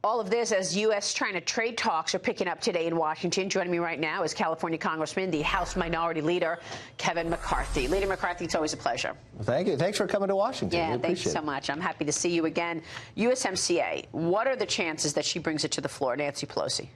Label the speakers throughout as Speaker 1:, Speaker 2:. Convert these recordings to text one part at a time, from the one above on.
Speaker 1: All of this as U.S.-China trade talks are picking up today in Washington. Joining me right now is California Congressman, the House Minority Leader, Kevin McCarthy. Leader McCarthy, it's always a pleasure.
Speaker 2: Well, thank you. Thanks for coming to Washington.
Speaker 1: Yeah, thanks so much. I'm happy to see you again. USMCA, what are the chances that she brings it to the floor, Nancy Pelosi?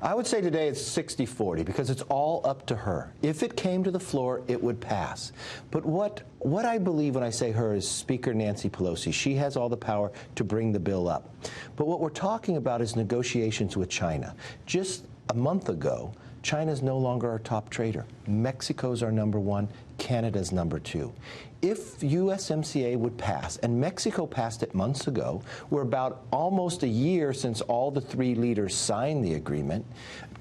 Speaker 2: I would say today it's 60-40 because it's all up to her. If it came to the floor, it would pass. But what I believe when I say her is Speaker Nancy Pelosi. She has all the power to bring the bill up. But what we're talking about is negotiations with China. Just a month ago, China's no longer our top trader. Mexico's our #1. Canada's #2. If USMCA would pass, and Mexico passed it months ago, we're about almost a year since all the three leaders signed the agreement.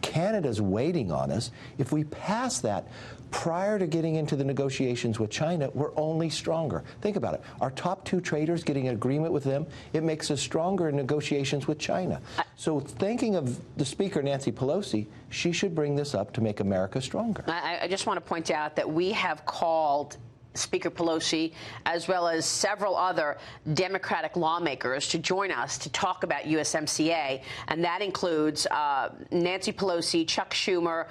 Speaker 2: Canada's waiting on us. If we pass that prior to getting into the negotiations with China, we're only stronger. Think about it. Our top two traders getting an agreement with them, it makes us stronger in negotiations with China. So thinking of the Speaker, Nancy Pelosi, she should bring this up to make America stronger.
Speaker 1: I just want to point out that we have called Speaker Pelosi, as well as several other Democratic lawmakers, to join us to talk about USMCA, and that includes Nancy Pelosi, Chuck Schumer,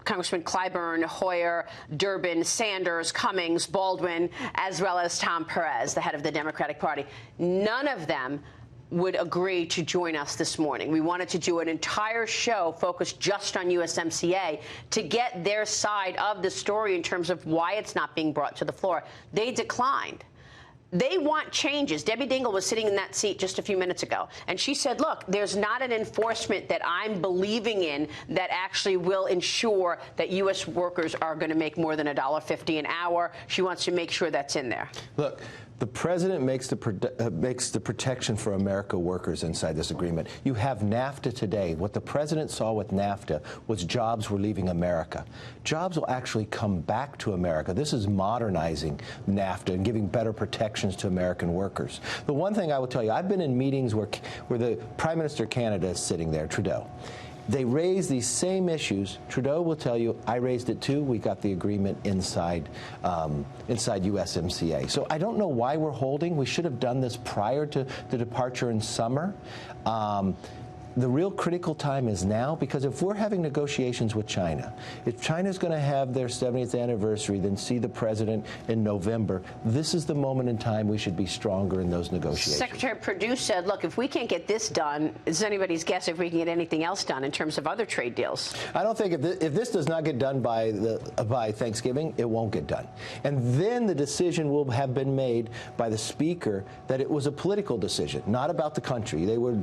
Speaker 1: Congressman Clyburn, Hoyer, Durbin, Sanders, Cummings, Baldwin, as well as Tom Perez, the head of the Democratic Party. None of them would agree to join us this morning. We wanted to do an entire show focused just on USMCA to get their side of the story in terms of why it's not being brought to the floor. They declined. They want changes. Debbie Dingell was sitting in that seat just a few minutes ago, and she said, look, there's not an enforcement that I'm believing in that actually will ensure that U.S. workers are going to make more than $1.50 an hour. She wants to make sure that's in there.
Speaker 2: Look, the president makes the protection for America workers inside this agreement. You have NAFTA today. What the president saw with NAFTA was jobs were leaving America. Jobs will actually come back to America. This is modernizing NAFTA and giving better protections to American workers. The one thing I will tell you, I've been in meetings where the Prime Minister of Canada is sitting there, Trudeau. They raise these same issues. Trudeau will tell you, I raised it too. We got the agreement inside USMCA. So I don't know why we're holding. We should have done this prior to the departure in summer. The real critical time is now, because if we're having negotiations with China, if China's going to have their 70th anniversary, then see the president in November, this is the moment in time we should be stronger in those negotiations.
Speaker 1: Secretary Perdue said, look, if we can't get this done, it's anybody's guess if we can get anything else done in terms of other trade deals.
Speaker 2: I don't think if this does not get done by Thanksgiving, it won't get done. And then the decision will have been made by the Speaker that it was a political decision, not about the country. They were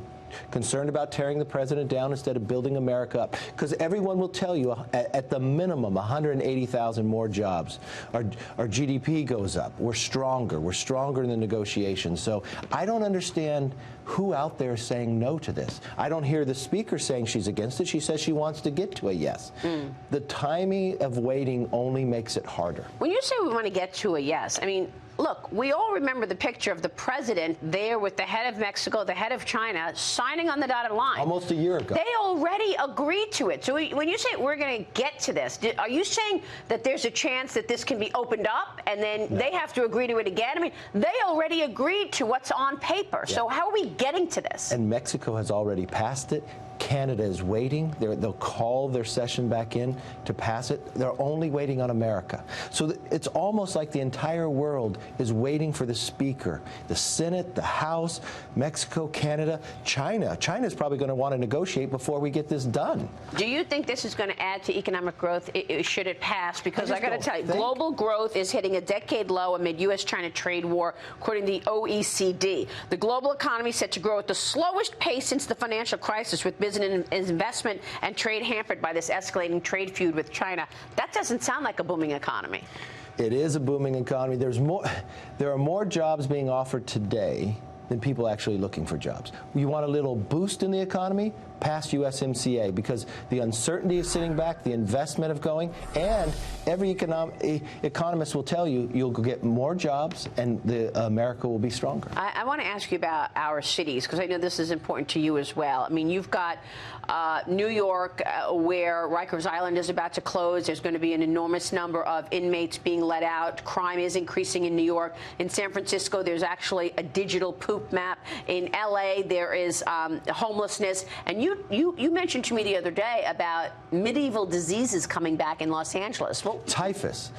Speaker 2: concerned about tearing the president down instead of building America up. Because everyone will tell you, at the minimum, 180,000 more jobs. Our GDP goes up. We're stronger. We're stronger in the negotiations. So I don't understand who out there is saying no to this. I don't hear the Speaker saying she's against it. She says she wants to get to a yes. The timing of waiting only makes it harder.
Speaker 1: When you say we want to get to a yes, I mean, look, we all remember the picture of the president there with the head of Mexico, the head of China, signing on the dotted line.
Speaker 2: Almost a year ago.
Speaker 1: They already agreed to it. So when you say we're going to get to this, are you saying that there's a chance that this can be opened up and then they have to agree to it again? I mean, they already agreed to what's on paper. Yeah. So how are we getting to this?
Speaker 2: And Mexico has already passed it. Canada is waiting. They'll call their session back in to pass it. They're only waiting on America. So it's almost like the entire world is waiting for the Speaker. The Senate, the House, Mexico, Canada, China. China's probably going to want to negotiate before we get this done.
Speaker 1: Do you think this is going to add to economic growth should it pass? Because I got to tell you, global growth is hitting a decade low amid U.S.-China trade war, according to the OECD. The global economy is set to grow at the slowest pace since the financial crisis, with business investment and trade hampered by this escalating trade feud with China. That doesn't sound like a booming economy.
Speaker 2: It is a booming economy. There are more jobs being offered today than people actually looking for jobs. You want a little boost in the economy? past USMCA because the uncertainty is sitting back, the investment of going, and every economist will tell you you'll get more jobs and America will be stronger.
Speaker 1: I want to ask you about our cities, because I know this is important to you as well. I mean, you've got New York, where Rikers Island is about to close. There's going to be an enormous number of inmates being let out. Crime is increasing in New York. In San Francisco, there's actually a digital poop map. In L.A., there is homelessness. And you mentioned to me the other day about medieval diseases coming back in Los Angeles. Well,
Speaker 2: Typhus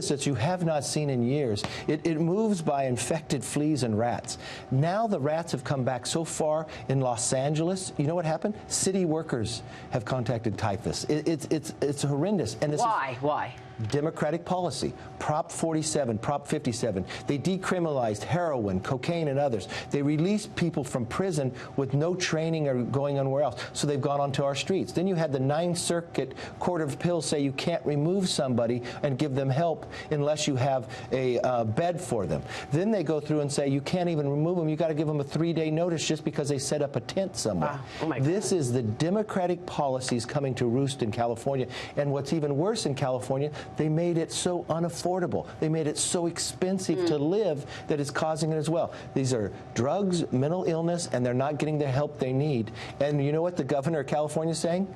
Speaker 2: that you have not seen in years. It moves by infected fleas and rats. Now the rats have come back so far in Los Angeles. You know what happened? City workers have contacted typhus. It's horrendous. And this
Speaker 1: Why?
Speaker 2: Democratic policy. Prop 47, Prop 57. They decriminalized heroin, cocaine, and others. They released people from prison with no training or going anywhere else. So they've gone onto our streets. Then you had the Ninth Circuit Court of Appeals say you can't remove somebody and give them help unless you have a bed for them. Then they go through and say you can't even remove them. You got to give them a 3-day notice just because they set up a tent somewhere.
Speaker 1: Wow. Oh my God.
Speaker 2: This is the Democratic policies coming to roost in California. And what's even worse in California, they made it so unaffordable. They made it so expensive to live that it's causing it as well. These are drugs, mental illness, and they're not getting the help they need. And you know what the governor of California is saying?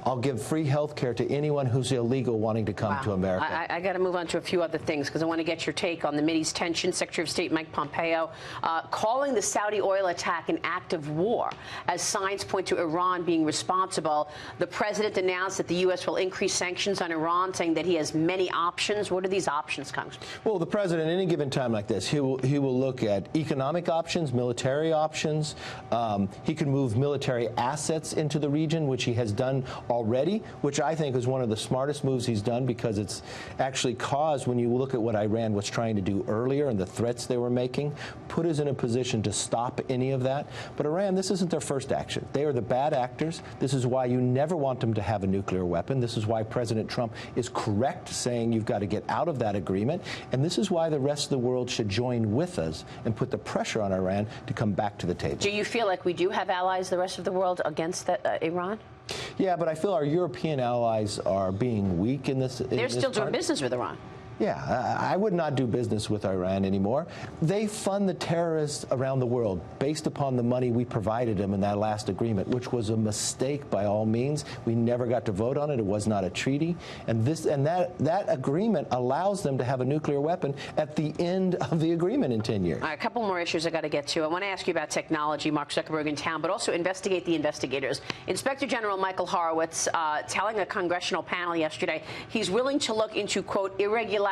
Speaker 2: I'll give free health care to anyone who's illegal wanting to come to America.
Speaker 1: I got to move on to a few other things because I want to get your take on the Mideast tension. Secretary of State Mike Pompeo calling the Saudi oil attack an act of war as signs point to Iran being responsible. The president announced that the U.S. will increase sanctions on Iran, saying that he has many options. What are these options, Congressman?
Speaker 2: Well, the president, at any given time like this, he will look at economic options, military options. He can move military assets into the region, which he has done already, which I think is one of the smartest moves he's done because it's actually caused, when you look at what Iran was trying to do earlier and the threats they were making, put us in a position to stop any of that. But Iran, this isn't their first action. They are the bad actors. This is why you never want them to have a nuclear weapon. This is why President Trump is correct saying you've got to get out of that agreement. And this is why the rest of the world should join with us and put the pressure on Iran to come back to the table.
Speaker 1: Do you feel like we do have allies, the rest of the world, against Iran?
Speaker 2: Yeah, but I feel our European allies are being weak in this.
Speaker 1: They're still doing business with Iran.
Speaker 2: Yeah, I would not do business with Iran anymore. They fund the terrorists around the world based upon the money we provided them in that last agreement, which was a mistake by all means. We never got to vote on it. It was not a treaty. And that agreement allows them to have a nuclear weapon at the end of the agreement in 10 years.
Speaker 1: All right, a couple more issues I got to get to. I want to ask you about technology, Mark Zuckerberg in town, but also investigate the investigators. Inspector General Michael Horowitz telling a congressional panel yesterday he's willing to look into, quote, irregularities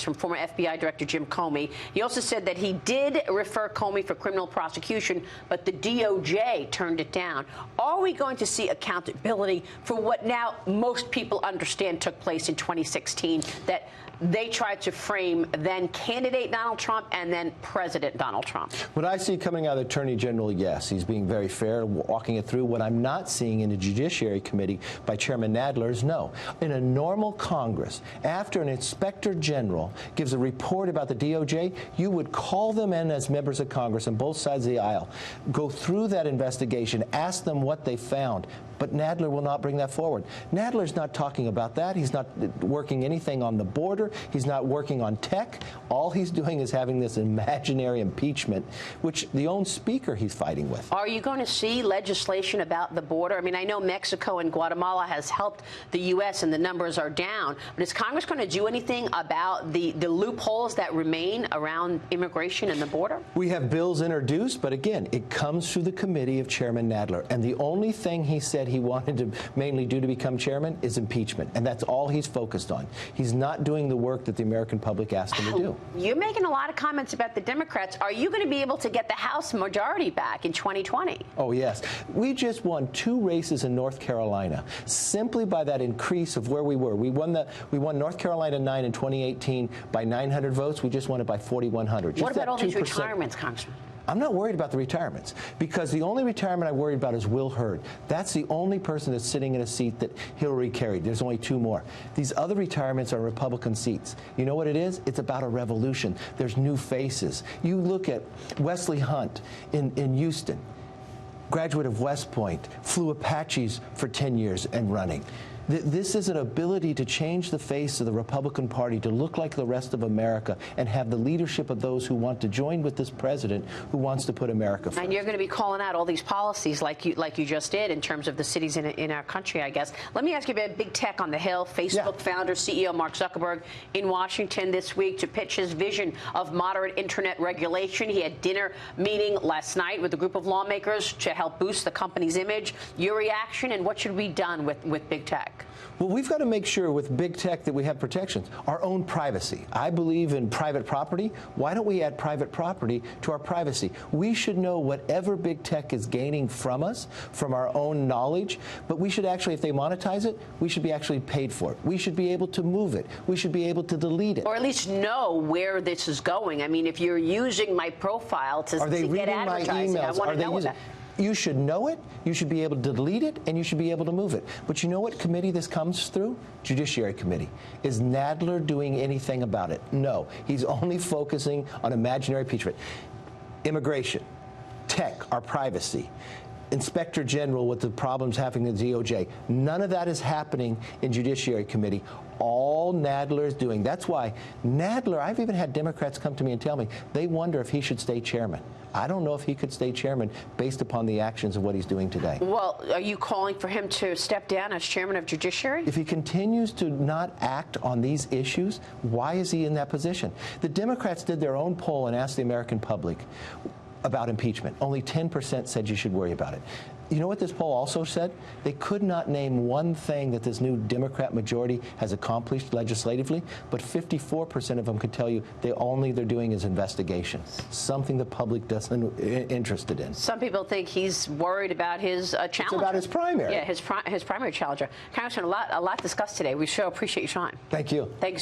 Speaker 1: from former FBI Director Jim Comey. He also said that he did refer Comey for criminal prosecution, but the DOJ turned it down. Are we going to see accountability for what now most people understand took place in 2016, that they tried to frame then candidate Donald Trump and then President Donald Trump?
Speaker 2: What I see coming out of the Attorney General, yes, he's being very fair, walking it through. What I'm not seeing in the Judiciary Committee by Chairman Nadler is no. In a normal Congress, after an Inspector General gives a report about the DOJ, you would call them in as members of Congress on both sides of the aisle, go through that investigation, ask them what they found. But Nadler will not bring that forward. Nadler's not talking about that. He's not working anything on the border. He's not working on tech. All he's doing is having this imaginary impeachment, which the own speaker he's fighting with.
Speaker 1: Are you going to see legislation about the border? I mean, I know Mexico and Guatemala has helped the U.S. and the numbers are down. But is Congress going to do anything about the loopholes that remain around immigration and the border?
Speaker 2: We have bills introduced, but again, it comes through the committee of Chairman Nadler. And the only thing he said he wanted to mainly do to become chairman is impeachment. And that's all he's focused on. He's not doing the work that the American public asked him to do.
Speaker 1: You're making a lot of comments about the Democrats. Are you going to be able to get the House majority back in 2020?
Speaker 2: Oh, yes. We just won 2 races in North Carolina simply by that increase of where we were. We won North Carolina 9 in 2018 by 900 votes. We just won it by 4,100.
Speaker 1: What about all these retirements, Congressman?
Speaker 2: I'm not worried about the retirements because the only retirement I worry about is Will Hurd. That's the only person that's sitting in a seat that Hillary carried. There's only 2 more. These other retirements are Republican seats. You know what it is? It's about a revolution. There's new faces. You look at Wesley Hunt in Houston. graduate of West Point, flew Apaches for 10 years and running. This is an ability to change the face of the Republican Party, to look like the rest of America and have the leadership of those who want to join with this president who wants to put America first.
Speaker 1: And you're going to be calling out all these policies like you just did in terms of the cities in our country, I guess. Let me ask you about big tech on the Hill. Facebook founder, CEO Mark Zuckerberg in Washington this week to pitch his vision of moderate internet regulation. He had dinner meeting last night with a group of lawmakers to help boost the company's image. Your reaction and what should be done with big tech?
Speaker 2: Well, we've got to make sure with big tech that we have protections. Our own privacy. I believe in private property. Why don't we add private property to our privacy? We should know whatever big tech is gaining from us, from our own knowledge, but we should actually, if they monetize it, we should be actually paid for it. We should be able to move it. We should be able to delete it.
Speaker 1: Or at least know where this is going. I mean, if you're using my profile to get advertising, I want to know that.
Speaker 2: You should know it, you should be able to delete it, and you should be able to move it. But you know what committee this comes through? Judiciary Committee. Is Nadler doing anything about it? No. He's only focusing on imaginary impeachment. Immigration, tech, our privacy, Inspector General with the problems having the DOJ. None of that is happening in Judiciary Committee. All Nadler is doing. That's why Nadler, I've even had Democrats come to me and tell me they wonder if he should stay chairman. I don't know if he could stay chairman based upon the actions of what he's doing today.
Speaker 1: Well, are you calling for him to step down as chairman of Judiciary?
Speaker 2: If he continues to not act on these issues, why is he in that position? The Democrats did their own poll and asked the American public about impeachment. Only 10% said you should worry about it. You know what this poll also said? They could not name one thing that this new Democrat majority has accomplished legislatively, but 54% of them could tell you they're doing is investigation, something the public doesn't interested in.
Speaker 1: Some people think he's worried about his challenger.
Speaker 2: It's about his primary.
Speaker 1: Yeah, his primary challenger. Congressman, a lot discussed today. We sure appreciate your time.
Speaker 2: Thank you.
Speaker 1: Thanks.